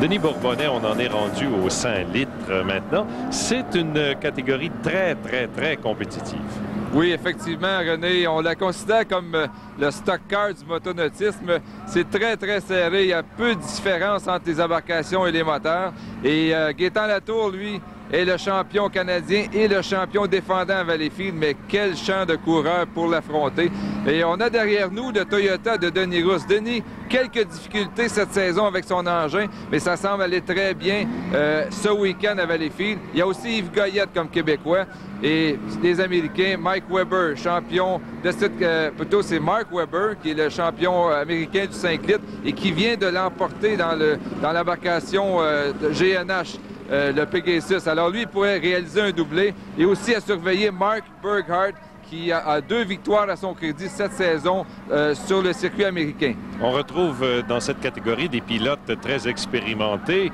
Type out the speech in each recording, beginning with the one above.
Denis Bourbonnais, on en est rendu aux 100 litres maintenant. C'est une catégorie très, très, très compétitive. Oui, effectivement, René, on la considère comme le stock car du motonautisme. C'est très, très serré. Il y a peu de différence entre les embarcations et les moteurs. Et Gaétan Latour, lui, est le champion canadien et le champion défendant à Valleyfield. Mais quel champ de coureur pour l'affronter. Et on a derrière nous le Toyota de Denis Rousse. Denis, quelques difficultés cette saison avec son engin, mais ça semble aller très bien ce week-end à Valleyfield. Il y a aussi Yves Goyette comme Québécois. Et les Américains, Mike Weber, champion de cette... plutôt, c'est Mark Webber, qui est le champion américain du 5 litres et qui vient de l'emporter dans l'embarcation de GNH, le Pegasus. Alors, lui, il pourrait réaliser un doublé. Et aussi à surveiller Mark Burghardt, qui a 2 victoires à son crédit cette saison sur le circuit américain. On retrouve dans cette catégorie des pilotes très expérimentés.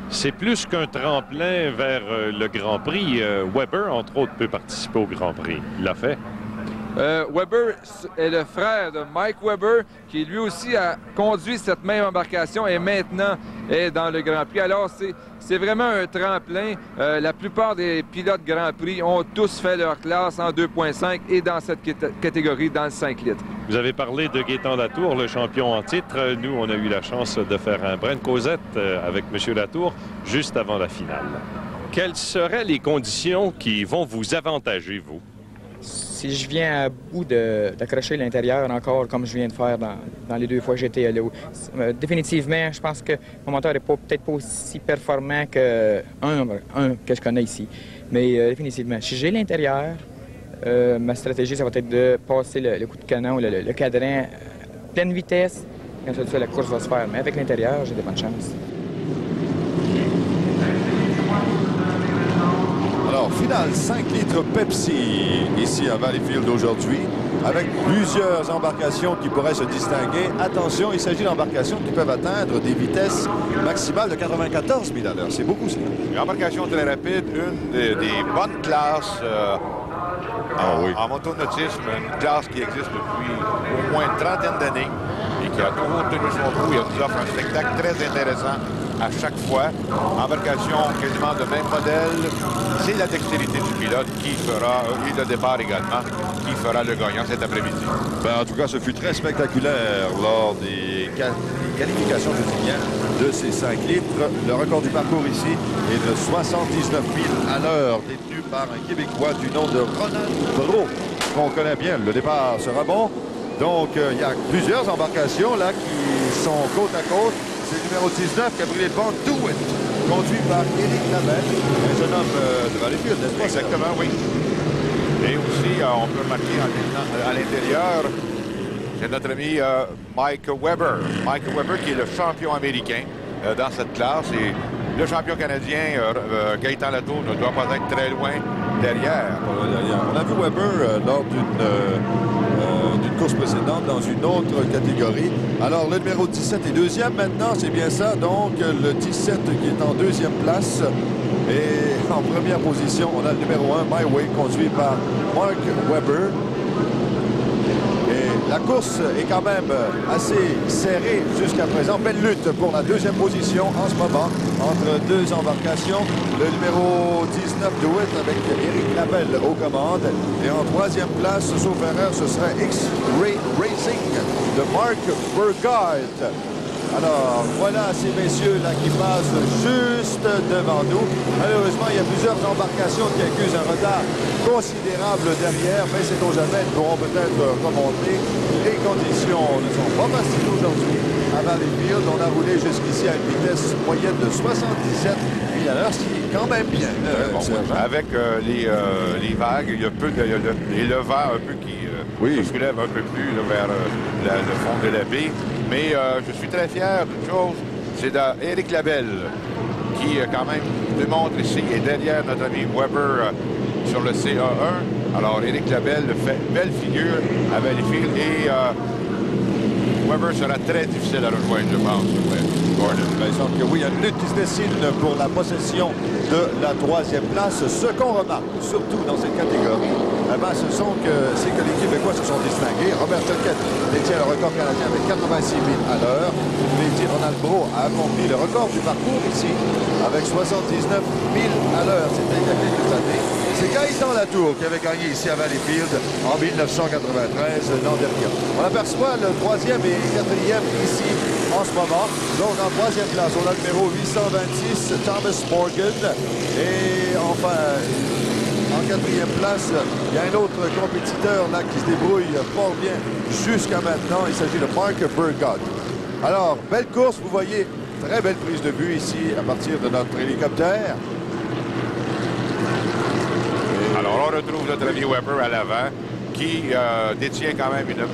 C'est plus qu'un tremplin vers le Grand Prix. Weber, entre autres, peut participer au Grand Prix. Il l'a fait. Weber est le frère de Mike Weber, qui lui aussi a conduit cette même embarcation et maintenant est dans le Grand Prix. Alors, c'est vraiment un tremplin. La plupart des pilotes Grand Prix ont tous fait leur classe en 2.5 et dans cette catégorie, dans le 5 litres. Vous avez parlé de Gaétan Latour, le champion en titre. Nous, on a eu la chance de faire un brin de causette avec M. Latour juste avant la finale. Quelles seraient les conditions qui vont vous avantager, vous? Si je viens à bout d'accrocher l'intérieur encore, comme je viens de faire dans les 2 fois que j'étais allé, définitivement, je pense que mon moteur n'est peut-être pas aussi performant que un que je connais ici. Mais définitivement, si j'ai l'intérieur, ma stratégie, ça va être de passer le coup de canon, le cadran à pleine vitesse. Quand ça, la course va se faire. Mais avec l'intérieur, j'ai de bonnes chances. Alors, finale 5 litres Pepsi, ici à Valleyfield aujourd'hui, avec plusieurs embarcations qui pourraient se distinguer. Attention, il s'agit d'embarcations qui peuvent atteindre des vitesses maximales de 94 000 à l'heure. C'est beaucoup, ça. Une embarcation très rapide, une des bonnes classes en motonautisme, une classe qui existe depuis au moins une trentaine d'années et qui a toujours tenu son coup et nous offre un spectacle très intéressant à chaque fois. Embarcation quasiment de même modèle. C'est la dextérité du pilote qui fera, et le départ également, qui fera le gagnant cet après-midi. Ben, en tout cas, ce fut très spectaculaire lors des qualifications, je dis bien, de ces 5 litres. Le record du parcours ici est de 79 000 à l'heure, détenu par un Québécois du nom de Ronald Brault, qu'on connaît bien. Le départ sera bon. Donc, il y a plusieurs embarcations là qui sont côte à côte. C'est le numéro 19 qui a pris les bancs, Do It, conduit par Éric Lamel, un jeune homme de Valleyfield, n'est-ce pas? Exactement, oui. Et aussi, on peut remarquer à l'intérieur, c'est notre ami Mike Weber. Mike Weber qui est le champion américain dans cette classe. Et le champion canadien, Gaétan Latour, ne doit pas être très loin derrière. On a vu Weber lors d'une course précédente dans une autre catégorie. Alors, le numéro 17 est deuxième maintenant, c'est bien ça. Donc, le 17 qui est en deuxième place. Et en première position, on a le numéro 1, My Way, conduit par Mark Webber. Et la course est quand même assez serrée jusqu'à présent. Belle lutte pour la deuxième position en ce moment entre 2 embarcations. Le numéro 19, Do It, avec Éric Labelle aux commandes. Et en 3e place, sauf erreur, ce serait X-Ray Racing de Mark Burghardt. Alors, voilà ces messieurs-là qui passent juste devant nous. Malheureusement, il y a plusieurs embarcations qui accusent un retard considérable derrière, mais c'est au jamais, elles pourront peut-être remonter. Les conditions ne sont pas faciles aujourd'hui à Valleyfield. On a roulé jusqu'ici à une vitesse moyenne de 77 000 à l'heure, ce qui est quand même bien. Avec les vagues, il y a le vent un peu qui se soulève un peu plus vers le fond de la baie. Mais je suis très fier d'une chose, c'est d'Éric Labelle qui quand même démontre ici et derrière notre ami Weber sur le CA1. Alors Éric Labelle fait belle figure à Valleyfield et Weber sera très difficile à rejoindre, je pense. Ouais. Gordon. Ben, il semble que oui, il y a une lutte qui se dessine pour la possession de la 3e place. Ce qu'on remarque, surtout dans cette catégorie, eh ben, ce sont que c'est que les Québécois se sont distingués. Robert Choquette détient le record canadien avec 86 000 à l'heure. Ronald Brault a accompli le record du parcours ici avec 79 000 à l'heure. C'était il y a quelques années. C'est Gaëtan Latour qui avait gagné ici à Valleyfield en 1993, l'an dernier. On aperçoit le 3e et 4e ici en ce moment. Donc en 3e place, on a le numéro 826, Thomas Morgan. Et enfin, en 4e place, il y a un autre compétiteur là qui se débrouille fort bien jusqu'à maintenant. Il s'agit de Mark Burgott. Alors, belle course, vous voyez, très belle prise de vue ici à partir de notre hélicoptère. Alors, on retrouve notre ami Weber à l'avant, qui détient quand même une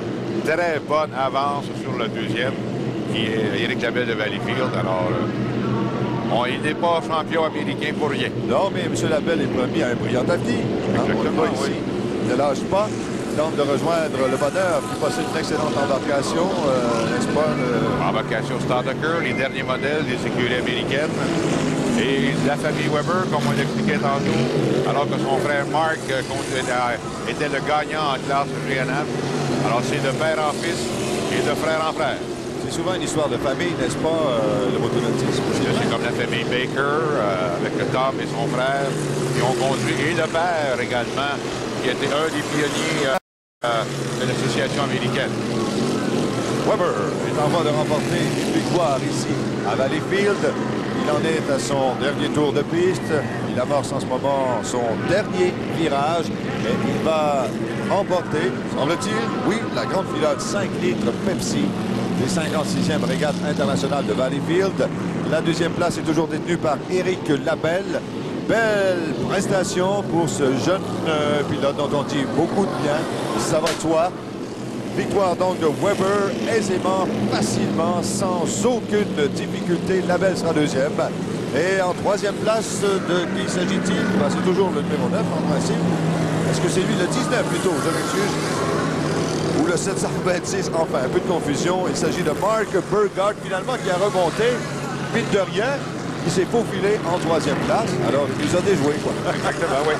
très bonne avance sur le 2e, qui est Éric Labelle de Valleyfield. Alors, il n'est pas champion américain pour rien. Non, mais M. Labelle est promis à un brillant avenir. Exactement, ici. oui. Il ne lâche pas. Il tente de rejoindre le bonheur qui possède une excellente embarcation, n'est-ce pas? Embarcation Stadaker, les derniers modèles des écuries américaines. Et la famille Weber, comme on l'expliquait tantôt, alors que son frère Mark était le gagnant en classe GNF. Alors, c'est de père en fils et de frère en frère. C'est souvent une histoire de famille, n'est-ce pas, le motonautisme? C'est comme la famille Baker, avec Tom et son frère, qui ont conduit, et le père également, qui était un des pionniers de l'association américaine. Weber est en voie de remporter une victoire ici à Valleyfield. Il en est à son dernier tour de piste. Il amorce en ce moment son dernier virage et il va remporter, semble-t-il, oui, la grande finale 5 litres Pepsi des 56e régates internationales de Valleyfield. La 2e place est toujours détenue par Éric Labelle. Belle prestation pour ce jeune pilote dont on dit beaucoup de bien. Ça va de soi. Victoire donc de Weber aisément, facilement, sans aucune difficulté. Labelle sera 2e. Et en 3e place, de qui s'agit-il? Ben, c'est toujours le numéro 9 en principe. Est-ce que c'est lui le 19 plutôt, je m'excuse? Ou le 726, enfin, un peu de confusion. Il s'agit de Mark Burgott, finalement, qui a remonté, vite de rien. Il s'est faufilé en 3e place. Alors, il nous a déjoué, quoi. Exactement, oui.